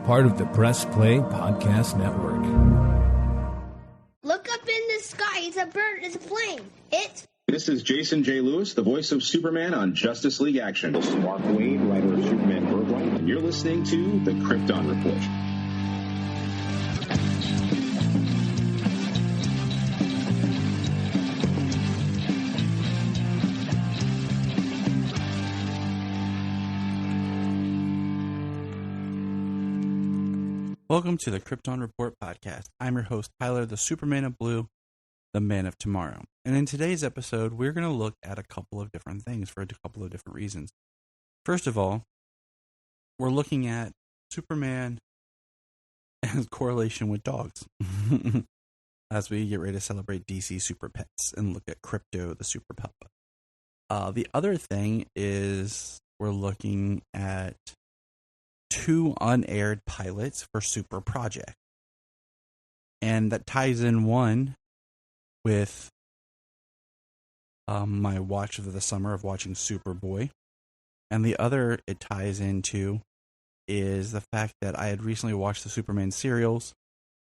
part of the Press Play Podcast Network. Look up in the sky. It's a bird. It's a plane. This is Jason J. Lewis, the voice of Superman on Justice League Action. This is Mark Wade, writer of Superman Birthright, and you're listening to the Krypton Report. Welcome to the Krypton Report podcast. I'm your host, Tyler, the Superman of Blue, the Man of Tomorrow. And in today's episode, we're going to look at a couple of different things for a couple of different reasons. First of all, we're looking at Superman and correlation with dogs as we get ready to celebrate DC Super Pets and look at Crypto, the Superpup. The other thing is we're looking at 2 unaired pilots for Super Project. And that ties in one with my watch of the summer of watching Superboy. And the other it ties into is the fact that I had recently watched the Superman serials,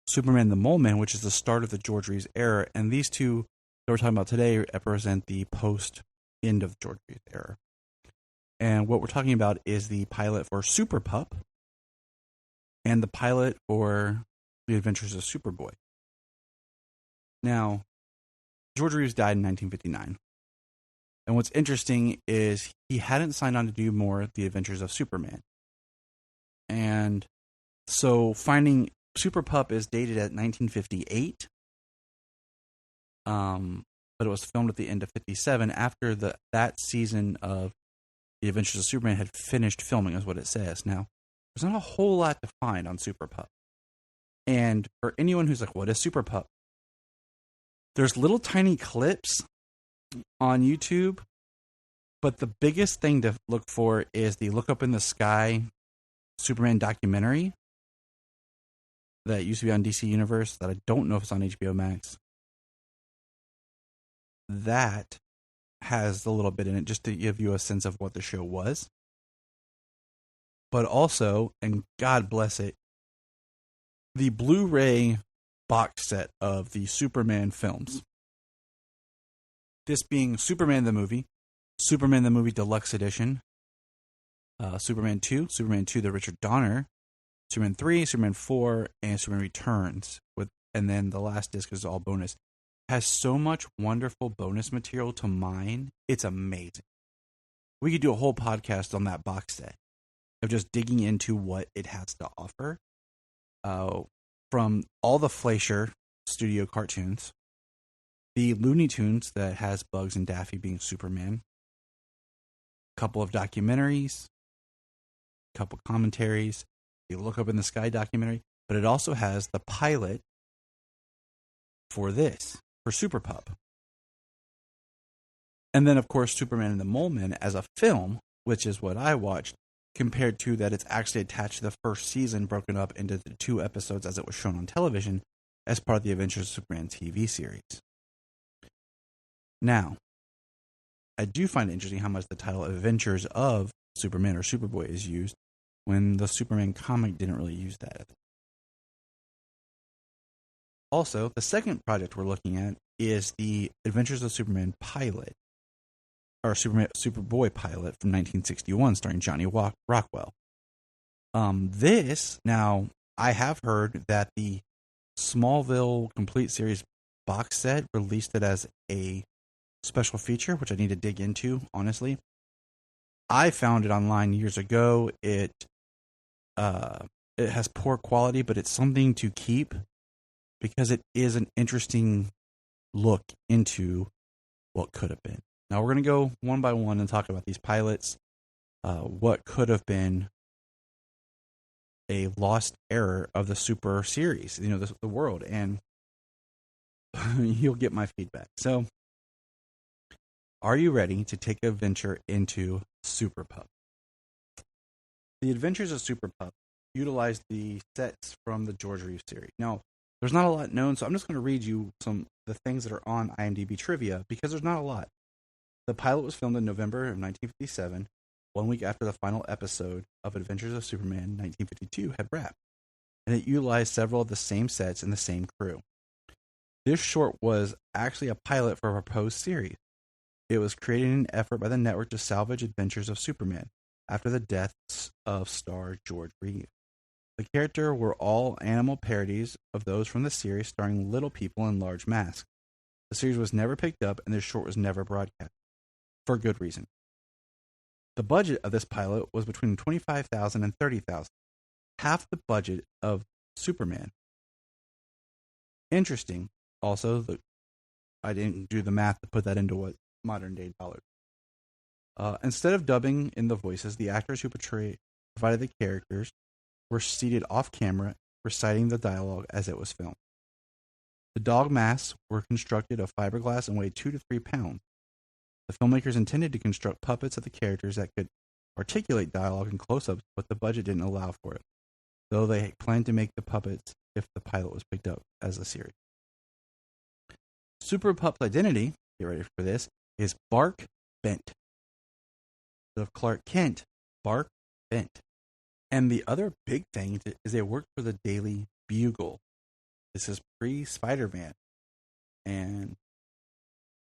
Superman the Mole Man, which is the start of the George Reeves era. And these two that we're talking about today represent the post-end of George Reeves era. And what we're talking about is the pilot for Superpup and the pilot for The Adventures of Superboy. Now, George Reeves died in 1959. And what's interesting is he hadn't signed on to do more The Adventures of Superman. And so finding Superpup is dated at 1958. But it was filmed at the end of 57 after that season of The Adventures of Superman had finished filming, is what it says. Now, there's not a whole lot to find on Superpup. And for anyone who's like, what is Superpup? There's little tiny clips on YouTube, but the biggest thing to look for is the Look Up in the Sky Superman documentary that used to be on DC Universe that I don't know if it's on HBO Max. That has a little bit in it just to give you a sense of what the show was. But also, and God bless it, the Blu-ray box set of the Superman films. This being Superman the Movie, Superman the Movie Deluxe Edition, Superman 2, Superman 2 the Richard Donner, Superman 3, Superman 4, and Superman Returns. And then the last disc is all bonus. Has so much wonderful bonus material to mine. It's amazing. We could do a whole podcast on that box set of just digging into what it has to offer. From all the Fleischer studio cartoons, the Looney Tunes that has Bugs and Daffy being Superman, a couple of documentaries, a couple commentaries, the Look Up in the Sky documentary, but it also has the pilot for Superpup. And then, of course, Superman and the Mole Man as a film, which is what I watched, compared to that it's actually attached to the first season, broken up into the 2 episodes as it was shown on television as part of the Adventures of Superman TV series. Now, I do find it interesting how much the title Adventures of Superman or Superboy is used when the Superman comic didn't really use that. Also, the second project we're looking at is the Adventures of Superman pilot, or Superboy pilot from 1961, starring Johnny Rockwell. Now, I have heard that the Smallville Complete Series box set released it as a special feature, which I need to dig into, honestly. I found it online years ago. It has poor quality, but it's something to keep because it is an interesting look into what could have been. Now we're going to go one by one and talk about these pilots, what could have been a lost era of the Super series, the world, and you'll get my feedback. So, are you ready to take a venture into Superpup? The Adventures of Superpup utilized the sets from the George Reeves series. Now, there's not a lot known, so I'm just going to read you the things that are on IMDb trivia because there's not a lot. The pilot was filmed in November of 1957, 1 week after the final episode of Adventures of Superman 1952 had wrapped. and it utilized several of the same sets and the same crew. This short was actually a pilot for a proposed series. It was created in an effort by the network to salvage adventures of Superman after the deaths of star George Reeves. The characters were all animal parodies of those from the series starring little people in large masks. The series was never picked up, and this short was never broadcast, for good reason. The budget of this pilot was between $25,000 and $30,000, half the budget of Superman. Interesting. Also, I didn't do the math to put that into what modern day dollars. Instead of dubbing in the voices, the actors who provided the characters were seated off camera, reciting the dialogue as it was filmed. The dog masks were constructed of fiberglass and weighed 2 to 3 pounds. The filmmakers intended to construct puppets of the characters that could articulate dialogue in close-ups, but the budget didn't allow for it, though they planned to make the puppets if the pilot was picked up as a series. Superpup's identity, get ready for this, is Bark Bent. Of Clark Kent, Bark Bent. And the other big thing is they worked for the Daily Bugle. This is pre-Spider-Man. And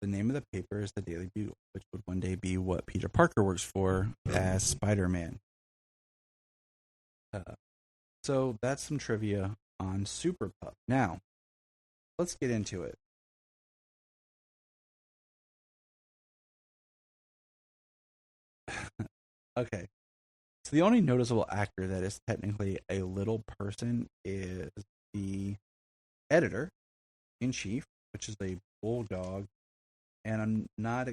the name of the paper is the Daily Bugle, which would one day be what Peter Parker works for as Spider-Man. So that's some trivia on Superpup. Now, let's get into it. Okay. So the only noticeable actor that is technically a little person is the editor-in-chief, which is a bulldog, and I'm not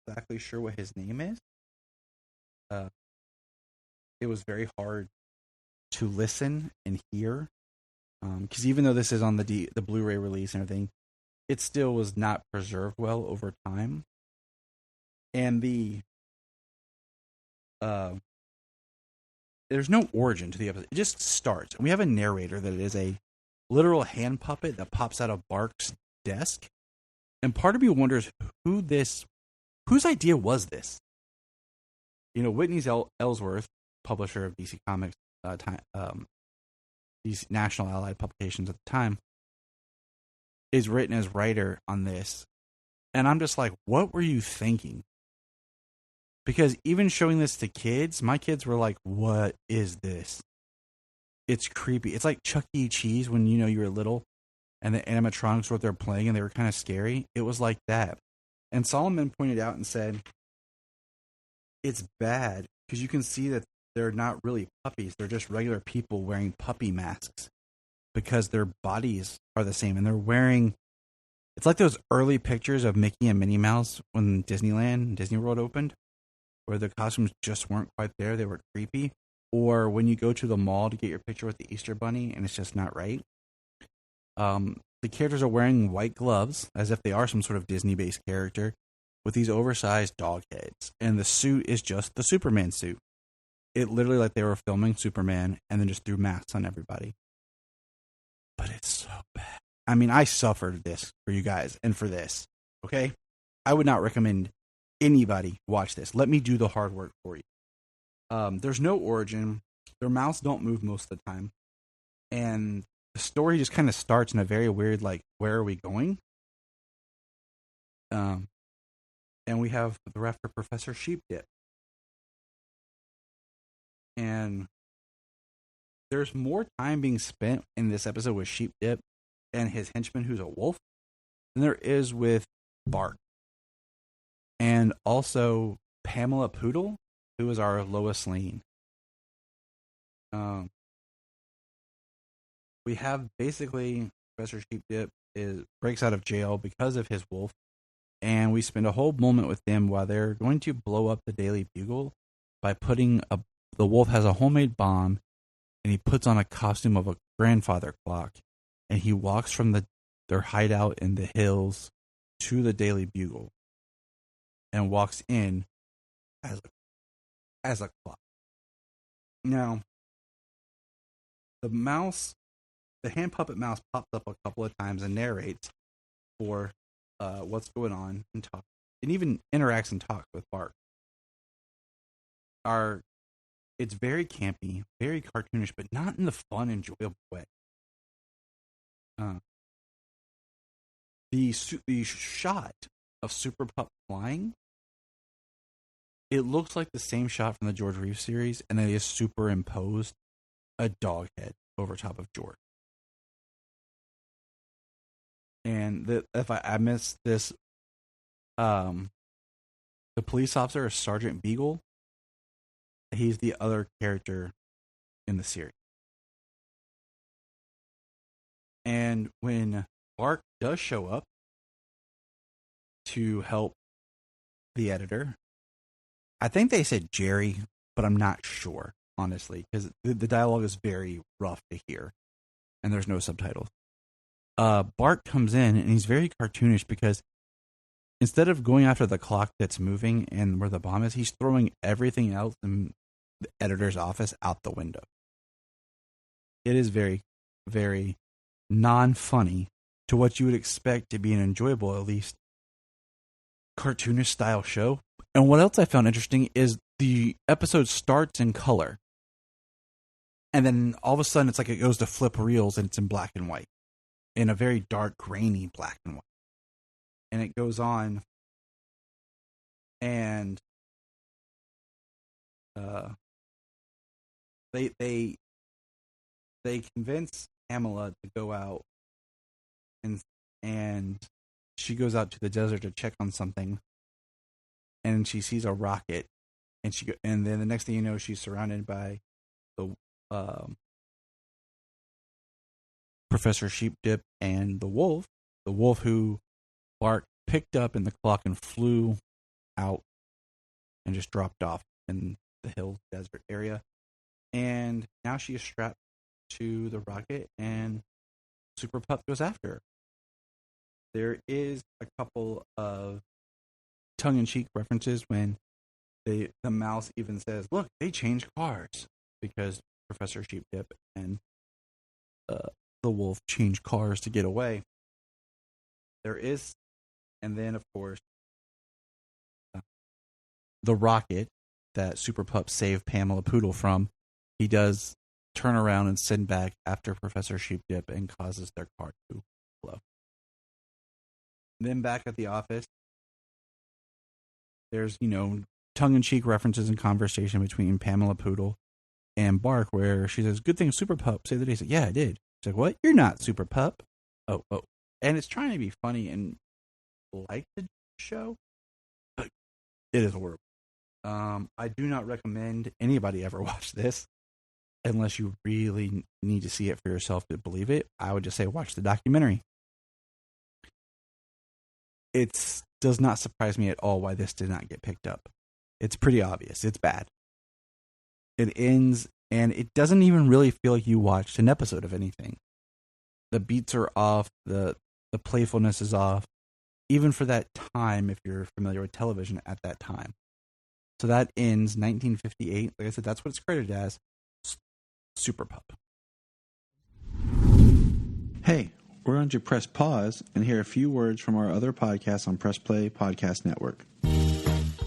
exactly sure what his name is. It was very hard to listen and hear, because even though this is on the Blu-ray release and everything, it still was not preserved well over time. And there's no origin to the episode. It just starts. And we have a narrator that is a literal hand puppet that pops out of Bark's desk. And part of me wonders whose idea was this? You know, Whitney Ellsworth, publisher of DC Comics, these National Allied publications at the time, is written as writer on this. And I'm just like, what were you thinking? Because even showing this to kids, my kids were like, what is this? It's creepy. It's like Chuck E. Cheese when, you were little and the animatronics were what they're playing and they were kind of scary. It was like that. And Solomon pointed out and said, it's bad because you can see that they're not really puppies. They're just regular people wearing puppy masks because their bodies are the same. And they're wearing, it's like those early pictures of Mickey and Minnie Mouse when Disney World opened, where the costumes just weren't quite there. They were creepy. Or when you go to the mall to get your picture with the Easter Bunny and it's just not right. The characters are wearing white gloves as if they are some sort of Disney-based character with these oversized dog heads. And the suit is just the Superman suit. It literally like they were filming Superman and then just threw masks on everybody. But it's so bad. I mean, I suffered this for you guys and for this. Okay? I would not recommend anybody watch this. Let me do the hard work for you. There's no origin. Their mouths don't move most of the time. And the story just kind of starts in a very weird, like, where are we going? And we have the ref for Professor Sheepdip. And there's more time being spent in this episode with Sheepdip and his henchman, who's a wolf, than there is with Bark. And also Pamela Poodle, who is our Lois Lane. We have basically Professor Sheepdip breaks out of jail because of his wolf, and we spend a whole moment with them while they're going to blow up the Daily Bugle by putting the wolf has a homemade bomb, and he puts on a costume of a grandfather clock, and he walks from their hideout in the hills to the Daily Bugle, and walks in as a clock. Now, the hand puppet mouse pops up a couple of times and narrates for what's going on and talks, and even interacts and talks with Bark. Our It's very campy, very cartoonish, but not in the fun, enjoyable way. The shot of Superpup flying, it looks like the same shot from the George Reeves series, and they just superimposed a dog head over top of George. And if I missed this, the police officer is Sergeant Beagle. He's the other character in the series. And when Bark does show up to help the editor, I think they said Jerry, but I'm not sure, honestly, because the dialogue is very rough to hear, and there's no subtitles. Bart comes in, and he's very cartoonish because instead of going after the clock that's moving and where the bomb is, he's throwing everything else in the editor's office out the window. It is very, very non-funny to what you would expect to be an enjoyable, at least, cartoonish style show. And what else I found interesting is the episode starts in color. And then all of a sudden it's like it goes to flip reels and it's in black and white. In a very dark, grainy black and white. And it goes on, and they convince Pamela to go out, and she goes out to the desert to check on something, and she sees a rocket, and then the next thing you know, she's surrounded by the Professor Sheepdip and the wolf who Bart picked up in the clock and flew out and just dropped off in the hill desert area. And now she is strapped to the rocket, and Superpup goes after her. There is a couple of tongue-in-cheek references when the mouse even says, "Look, they changed cars," because Professor Sheepdip and the wolf change cars to get away. There is, and then of course, the rocket that Superpup saved Pamela Poodle from, he does turn around and send back after Professor Sheepdip and causes their car to blow. Then back at the office, there's, tongue-in-cheek references and conversation between Pamela Poodle and Bark, where she says, "Good thing Superpup saved the day." He's like, "Yeah, I did." She's like, "What? You're not Superpup." Oh. And it's trying to be funny and like the show, but it is horrible. I do not recommend anybody ever watch this unless you really need to see it for yourself to believe it. I would just say watch the documentary. It does not surprise me at all why this did not get picked up. It's pretty obvious. It's bad. It ends, and it doesn't even really feel like you watched an episode of anything. The beats are off. The playfulness is off. Even for that time, if you're familiar with television at that time. So that ends 1958. Like I said, that's what it's credited as. Superpup. Hey, we're going to press pause and hear a few words from our other podcasts on Press Play Podcast Network.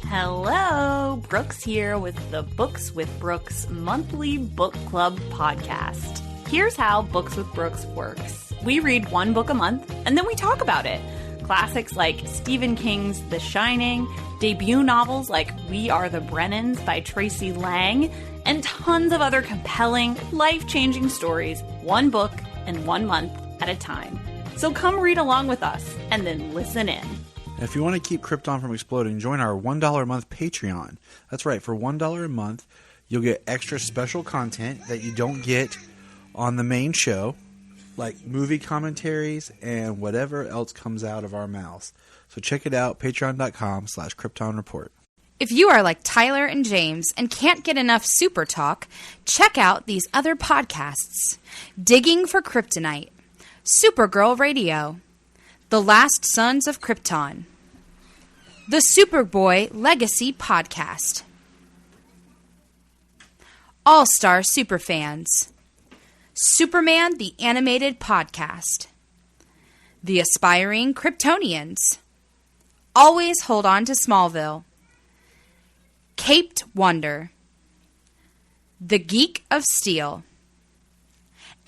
Hello, Brooks here with the Books with Brooks monthly book club podcast. Here's how Books with Brooks works. We read one book a month, and then we talk about it. Classics like Stephen King's The Shining, debut novels like We Are the Brennans by Tracy Lang, and tons of other compelling, life-changing stories, one book and 1 month at a time. So come read along with us, and then listen in. If you want to keep Krypton from exploding, join our $1 a month Patreon. That's right, for $1 a month, you'll get extra special content that you don't get on the main show, like movie commentaries and whatever else comes out of our mouths. So check it out, patreon.com/Krypton Report. If you are like Tyler and James and can't get enough super talk, check out these other podcasts. Digging for Kryptonite, Supergirl Radio, The Last Sons of Krypton, the Superboy Legacy Podcast, All-Star Superfans, Superman the Animated Podcast, The Aspiring Kryptonians, Always Hold On to Smallville, Caped Wonder, The Geek of Steel,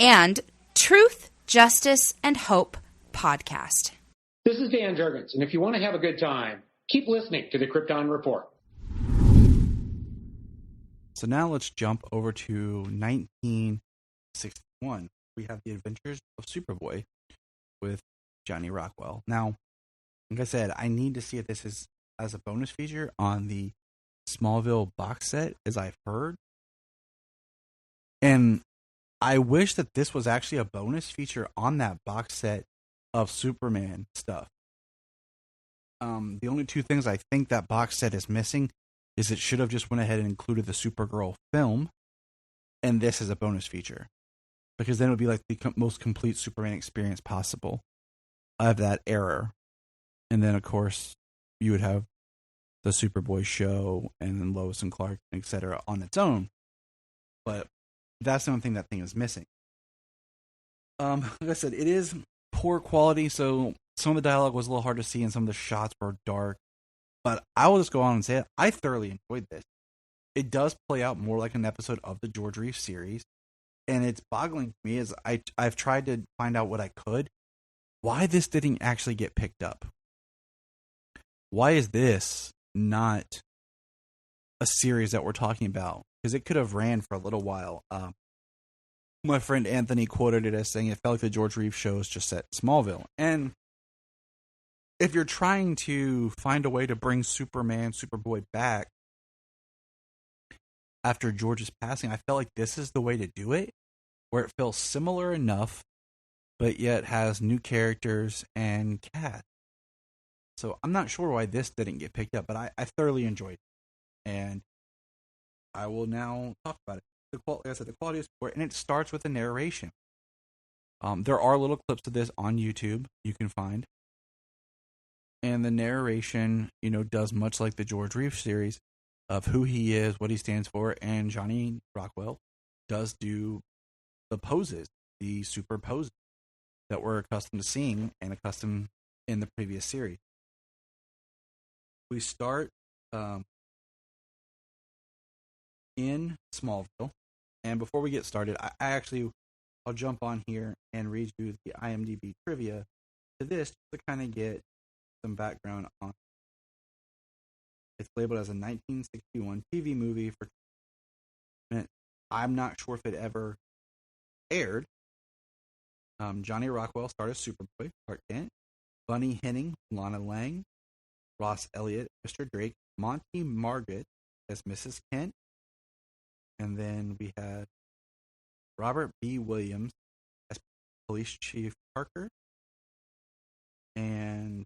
and Truth, Justice, and Hope podcast. This is Dan Jurgens, and if you want to have a good time, keep listening to the Krypton Report. So now let's jump over to 1961. We have The Adventures of Superboy with Johnny Rockwell. Now, like I said, I need to see if this is as a bonus feature on the Smallville box set, as I've heard. And I wish that this was actually a bonus feature on that box set of Superman stuff. The only two things I think that box set is missing is it should have just went ahead and included the Supergirl film, and this is a bonus feature. Because then it would be like the most complete Superman experience possible of that era. And then, of course, you would have the Superboy show and then Lois and Clark, etc. on its own. But that's the only thing that thing is missing. Like I said, it is poor quality, so some of the dialogue was a little hard to see and some of the shots were dark. But I will just go on and say it. I thoroughly enjoyed this. It does play out more like an episode of the George Reeves series. And it's boggling to me as I've tried to find out what I could. Why this didn't actually get picked up? Why is this not a series that we're talking about? Because it could have ran for a little while. My friend Anthony quoted it as saying it felt like the George Reeves show is just set Smallville. And if you're trying to find a way to bring Superman, Superboy back after George's passing, I felt like this is the way to do it, where it feels similar enough, but yet has new characters and cast. So I'm not sure why this didn't get picked up, but I thoroughly enjoyed it. And I will now talk about it. Like I said, the quality is poor, and it starts with a narration. There are little clips of this on YouTube you can find. And the narration, does much like the George Reeves series of who he is, what he stands for, and Johnny Rockwell does do the poses, the super poses that we're accustomed to seeing and accustomed in the previous series. We start in Smallville, and before we get started, I'll jump on here and read you the IMDb trivia to this to kind of get some background on it. It's labeled as a 1961 TV movie for. I'm not sure if it ever aired. Johnny Rockwell starred as Superboy, Clark Kent, Bunny Henning, Lana Lang, Ross Elliott, Mr. Drake, Monty Margaret as Mrs. Kent, and then we had Robert B. Williams as Police Chief Parker, and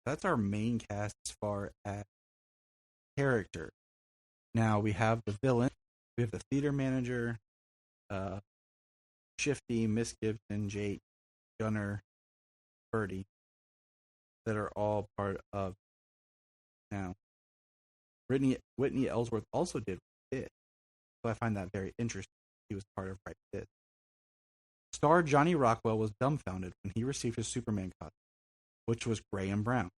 that's our main cast as far as character. Now we have the villain, we have the theater manager, Shifty, Miss Gibson, Jake, Gunner, Birdie, that are all part of. Now, Whitney Ellsworth also did it, so I find that very interesting. He was part of Right This. Star Johnny Rockwell was dumbfounded when he received his Superman costume, which was gray and brown.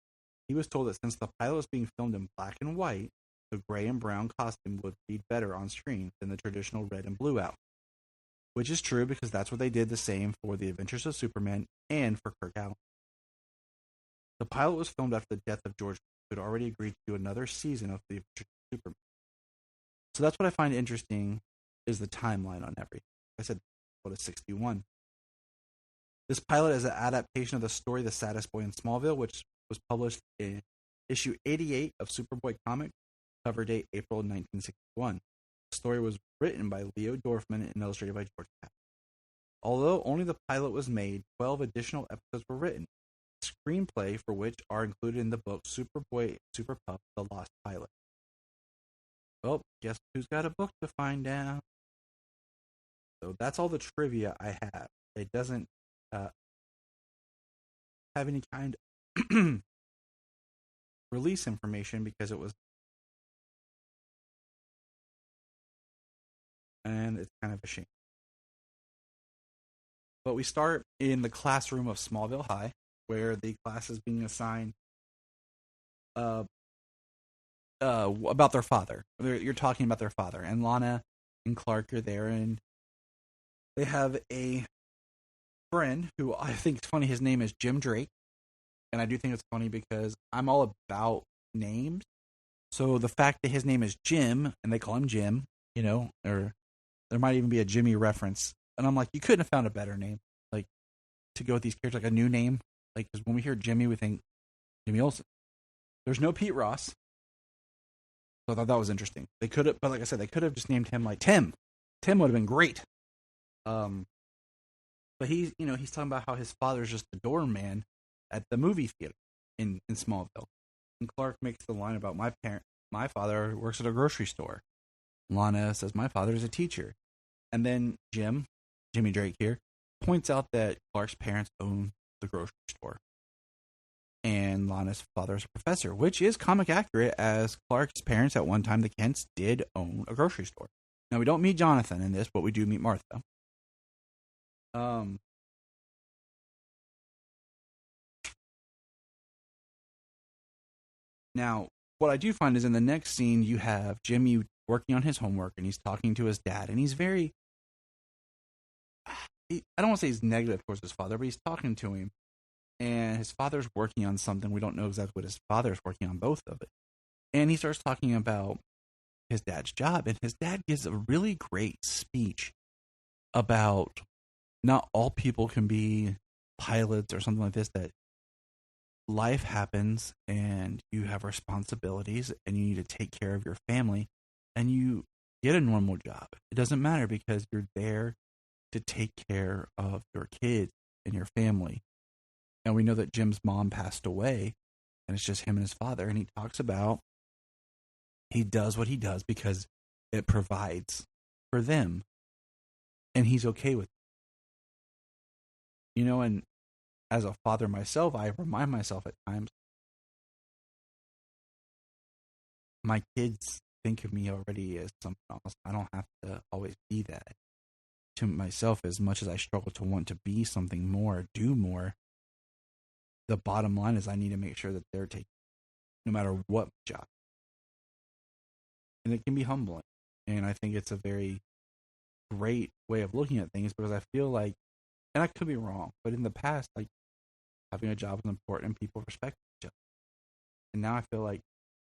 He was told that since the pilot was being filmed in black and white, the gray and brown costume would read better on screen than the traditional red and blue outfit. Which is true because that's what they did the same for The Adventures of Superman and for Kirk Allen. The pilot was filmed after the death of George, who had already agreed to do another season of The Adventures of Superman. So that's what I find interesting is the timeline on everything. I said, what is 61? This pilot is an adaptation of the story The Saddest Boy in Smallville, which was published in issue 88 of Superboy comic, cover date April 1961. The story was written by Leo Dorfman and illustrated by George Papp. Although only the pilot was made, 12 additional episodes were written, screenplay for which are included in the book Superboy, Superpup, The Lost Pilot. Well, guess who's got a book to find out? So that's all the trivia I have. It doesn't have any kind of release information because it was, and it's kind of a shame. But we start in the classroom of Smallville High, where the class is being assigned about their father. You're talking about their father, and Lana and Clark are there, and they have a friend who I think is funny. His name is Jim Drake, and I do think it's funny because I'm all about names. So the fact that his name is Jim, and they call him Jim, or there might even be a Jimmy reference, and I'm like, you couldn't have found a better name, like, to go with these characters, like a new name, like, because when we hear Jimmy, we think Jimmy Olsen. There's no Pete Ross, so I thought that was interesting. They could have, but like I said, they could have just named him like Tim. Tim would have been great. But he's talking about how his father's just the doorman at the movie theater in Smallville. And Clark makes the line about my father works at a grocery store. Lana says my father is a teacher. And then Jimmy Drake here, points out that Clark's parents own the grocery store. And Lana's father is a professor, which is comic accurate, as Clark's parents at one time, the Kents, did own a grocery store. Now, we don't meet Jonathan in this, but we do meet Martha. Now, what I do find is in the next scene, you have Jimmy working on his homework, and he's talking to his dad, and he's very... I don't want to say he's negative towards his father, but he's talking to him, and his father's working on something. We don't know exactly what his father's working on, both of it. And he starts talking about his dad's job, and his dad gives a really great speech about not all people can be pilots or something like this, that life happens and you have responsibilities and you need to take care of your family, and you get a normal job. It doesn't matter, because you're there to take care of your kids and your family. And we know that Jim's mom passed away, and it's just him and his father. And he talks about he does what he does because it provides for them, and he's okay with it. And as a father myself, I remind myself at times, my kids think of me already as something else. I don't have to always be that to myself. As much as I struggle to want to be something more, do more, the bottom line is I need to make sure that they're taken, no matter what job. And it can be humbling. And I think it's a very great way of looking at things, because I feel like, and I could be wrong, but in the past, like, having a job was important and people respect each other. And now I feel like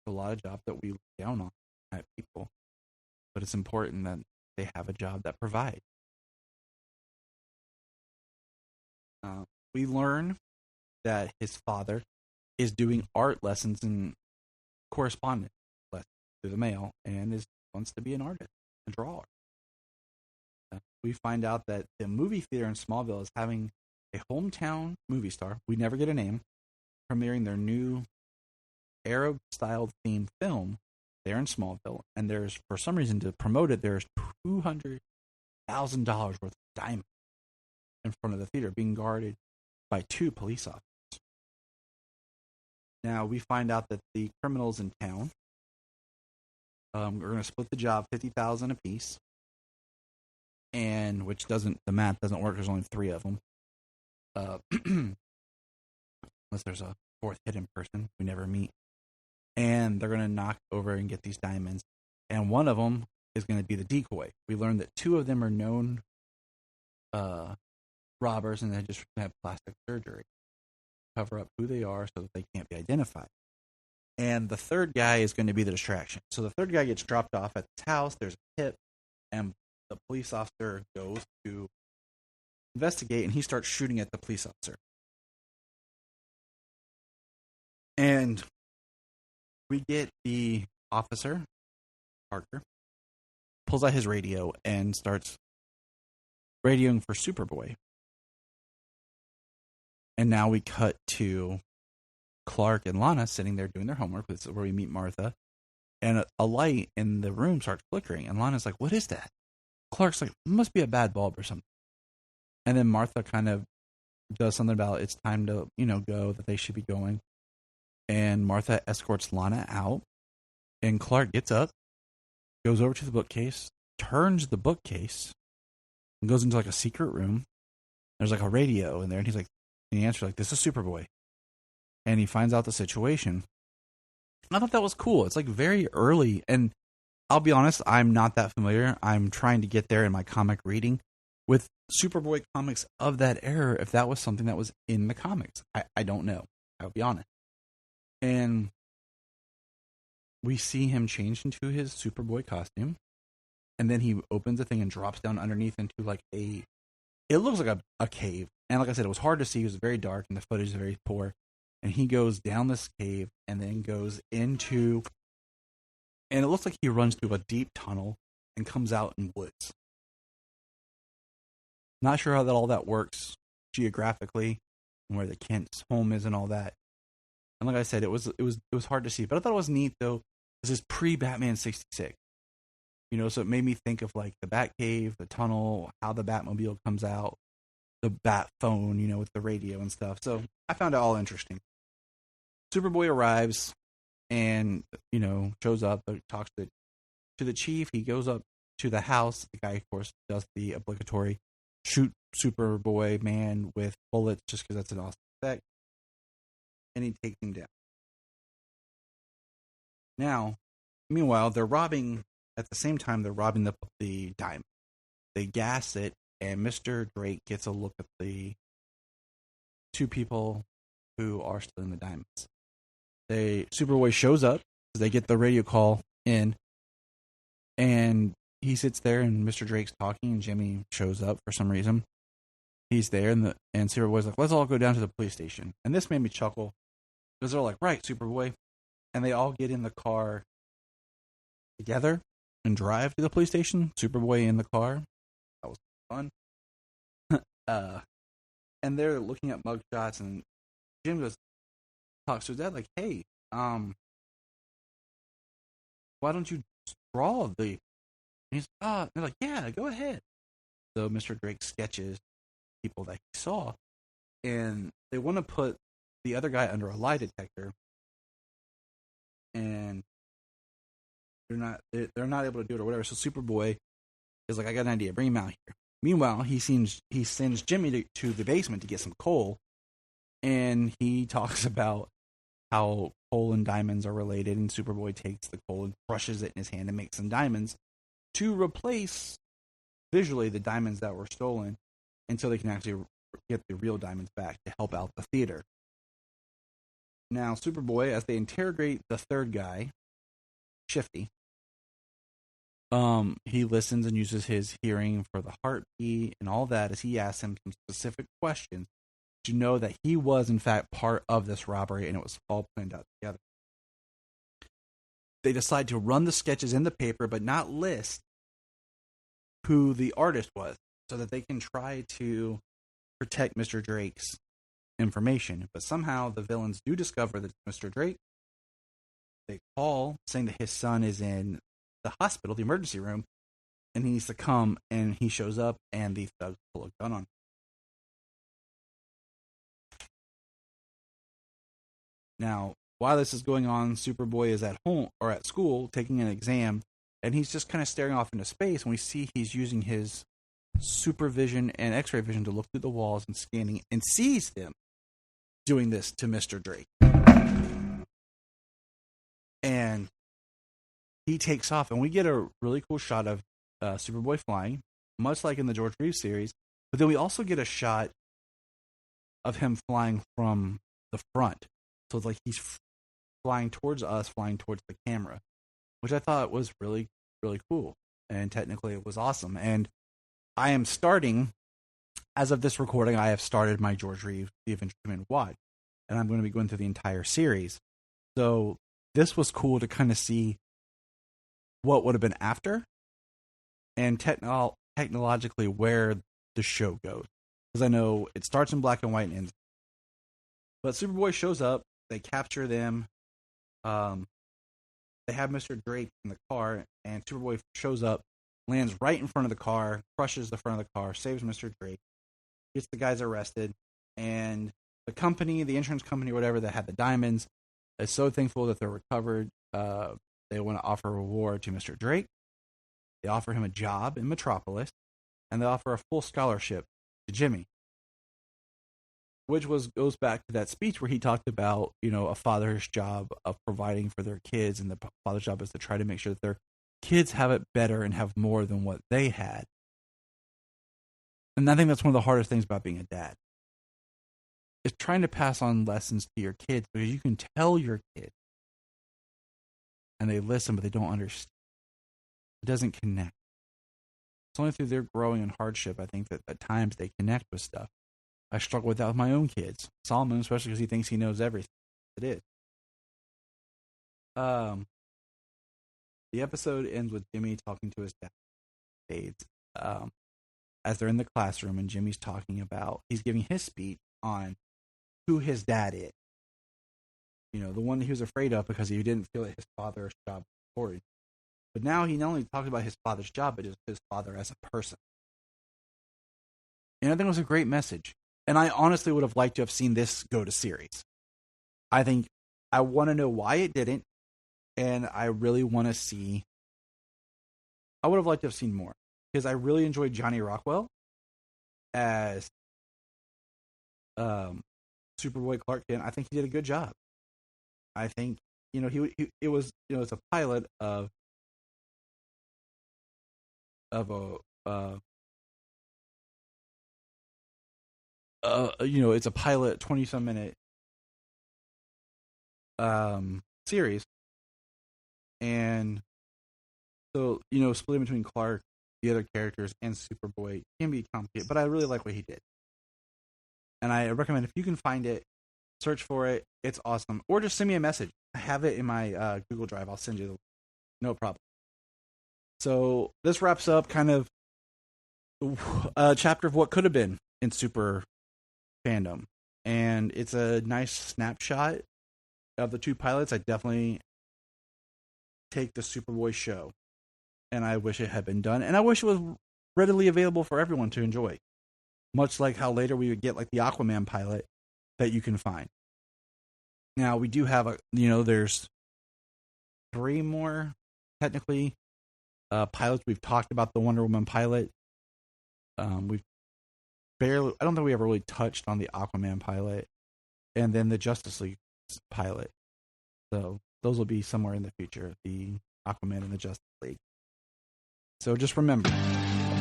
there's a lot of jobs that we look down on at people, but it's important that they have a job that provides. We learn that his father is doing art lessons and correspondence lessons through the mail, and wants to be an artist, a drawer. We find out that the movie theater in Smallville is having a hometown movie star, we never get a name, premiering their new Arab-styled themed film there in Smallville. And there's, for some reason, to promote it, there's $200,000 worth of diamonds in front of the theater, being guarded by 2 police officers. Now, we find out that the criminals in town are going to split the job $50,000 apiece, and the math doesn't work. There's only 3 of them. Unless there's a 4th hidden person we never meet. And they're going to knock over and get these diamonds. And one of them is going to be the decoy. We learned that 2 of them are known robbers, and they just have plastic surgery to cover up who they are so that they can't be identified. And the 3rd guy is going to be the distraction. So the 3rd guy gets dropped off at his house. There's a tip, and the police officer goes to investigate, and he starts shooting at the police officer. And we get the officer, Parker, pulls out his radio and starts radioing for Superboy. And now we cut to Clark and Lana sitting there doing their homework. This is where we meet Martha. And a light in the room starts flickering. And Lana's like, what is that? Clark's like, it must be a bad bulb or something. And then Martha kind of does something about it's time to, go, that they should be going. And Martha escorts Lana out. And Clark gets up, goes over to the bookcase, turns the bookcase, and goes into like a secret room. There's like a radio in there. And he's like, and he answers like, this is Superboy. And he finds out the situation. I thought that was cool. It's like very early. And I'll be honest, I'm not that familiar. I'm trying to get there in my comic reading with Superboy comics of that era, if that was something that was in the comics. I don't know. I'll be honest. And we see him change into his Superboy costume, and then he opens the thing and drops down underneath into like it looks like a cave. And like I said, it was hard to see. It was very dark, and the footage is very poor. And he goes down this cave and then goes into, and it looks like he runs through a deep tunnel and comes out in woods. Not sure how all that works geographically, and where the Kent's home is and all that. And like I said, it was hard to see, but I thought it was neat though. This is pre-Batman 66, so it made me think of like the Batcave, the tunnel, how the Batmobile comes out, the Bat phone, with the radio and stuff. So I found it all interesting. Superboy arrives and shows up, talks to the chief. He goes up to the house. The guy, of course, does the obligatory shoot Superboy man with bullets just because that's an awesome effect. And he takes him down. Now, meanwhile, they're robbing, at the same time, they're robbing the diamond. They gas it, and Mr. Drake gets a look at the two people who are stealing the diamonds. Superboy shows up, they get the radio call in, and he sits there, and Mr. Drake's talking, and Jimmy shows up for some reason. He's there, and Superboy's like, let's all go down to the police station. And this made me chuckle, because they're like, right, Superboy. And they all get in the car together and drive to the police station. Superboy in the car. That was fun. And they're looking at mugshots, and Jim talks to his dad like, hey, why don't you draw the... And he's they're like, yeah, go ahead. So Mr. Drake sketches people that he saw, and they want to put the other guy under a lie detector, and they're not able to do it or whatever. So Superboy is like, I got an idea, bring him out here. Meanwhile, he sends Jimmy to the basement to get some coal, and he talks about how coal and diamonds are related, and Superboy takes the coal and crushes it in his hand and makes some diamonds to replace visually the diamonds that were stolen, until they can actually get the real diamonds back to help out the theater. Now, Superboy, as they interrogate the third guy, Shifty, he listens and uses his hearing for the heartbeat and all that, as he asks him some specific questions to know that he was, in fact, part of this robbery, and it was all planned out together. They decide to run the sketches in the paper, but not list who the artist was, so that they can try to protect Mr. Drake's information. But somehow the villains do discover that it's Mr. Drake. They call saying that his son is in the hospital, the emergency room, and he needs to come, and he shows up, and the thugs pull a gun on him. Now, while this is going on, Superboy is at home or at school taking an exam, and he's just kind of staring off into space, and we see he's using his supervision and x-ray vision to look through the walls and scanning, and sees them doing this to Mr. Drake. And he takes off, and we get a really cool shot of Superboy flying, much like in the George Reeves series, but then we also get a shot of him flying from the front. So it's like he's flying towards us, flying towards the camera, which I thought was really, really cool. And technically it was awesome. And I am starting, as of this recording, I have started my George Reeves The Adventures of Man watch. And I'm going to be going through the entire series. So this was cool to kind of see what would have been after, and technologically where the show goes. Because I know it starts in black and white and ends. But Superboy shows up. They capture them. They have Mr. Drake in the car, and Superboy shows up, lands right in front of the car, crushes the front of the car, saves Mr. Drake, gets the guys arrested, and the company, the insurance company, whatever, that had the diamonds, is so thankful that they're recovered. They want to offer a reward to Mr. Drake. They offer him a job in Metropolis, and they offer a full scholarship to Jimmy, which goes back to that speech where he talked about, a father's job of providing for their kids, and the father's job is to try to make sure that they're kids have it better and have more than what they had. And I think that's one of the hardest things about being a dad, is trying to pass on lessons to your kids, because you can tell your kids and they listen, but they don't understand. It doesn't connect. It's only through their growing and hardship, I think, that at times they connect with stuff. I struggle with that with my own kids. Solomon, especially because he thinks he knows everything. It is. The episode ends with Jimmy talking to his dad, Spades, as they're in the classroom, and Jimmy's talking about, he's giving his speech on who his dad is. You know, the one that he was afraid of because he didn't feel that his father's job was important. But now he not only talks about his father's job, but his father as a person. And I think it was a great message. And I honestly would have liked to have seen this go to series. I think I want to know why it didn't. And I really want to see. I would have liked to have seen more, because I really enjoyed Johnny Rockwell as Superboy Clark Kent. I think he did a good job. I think, you know, it was, you know, it's a pilot of you know, it's a pilot 20-some minute series, and so, you know, splitting between Clark, the other characters, and Superboy can be complicated, but I really like what he did, and I recommend, if you can find it, search for it. It's awesome. Or just send me a message. I have it in my Google Drive. I'll send you the link. No problem. So this wraps up kind of a chapter of what could have been in Super fandom, and it's a nice snapshot of the two pilots. I definitely take the Superboy show, and I wish it had been done, and I wish it was readily available for everyone to enjoy, much like how later we would get like the Aquaman pilot that you can find. Now we do have there's 3 more technically pilots. We've talked about the Wonder Woman pilot. We've barely, I don't think we ever really touched on the Aquaman pilot, and then the Justice League pilot. So those will be somewhere in the future, the Aquaman and the Justice League. So just remember,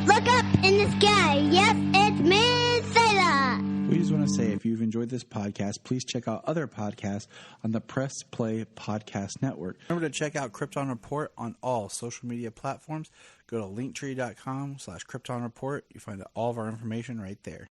Look up in the sky. Yes, it's me, Sailor. We just want to say, if you've enjoyed this podcast, please check out other podcasts on the Press Play Podcast Network. Remember to check out Krypton Report on all social media platforms. Go to linktree.com/Krypton Report. You find all of our information right there.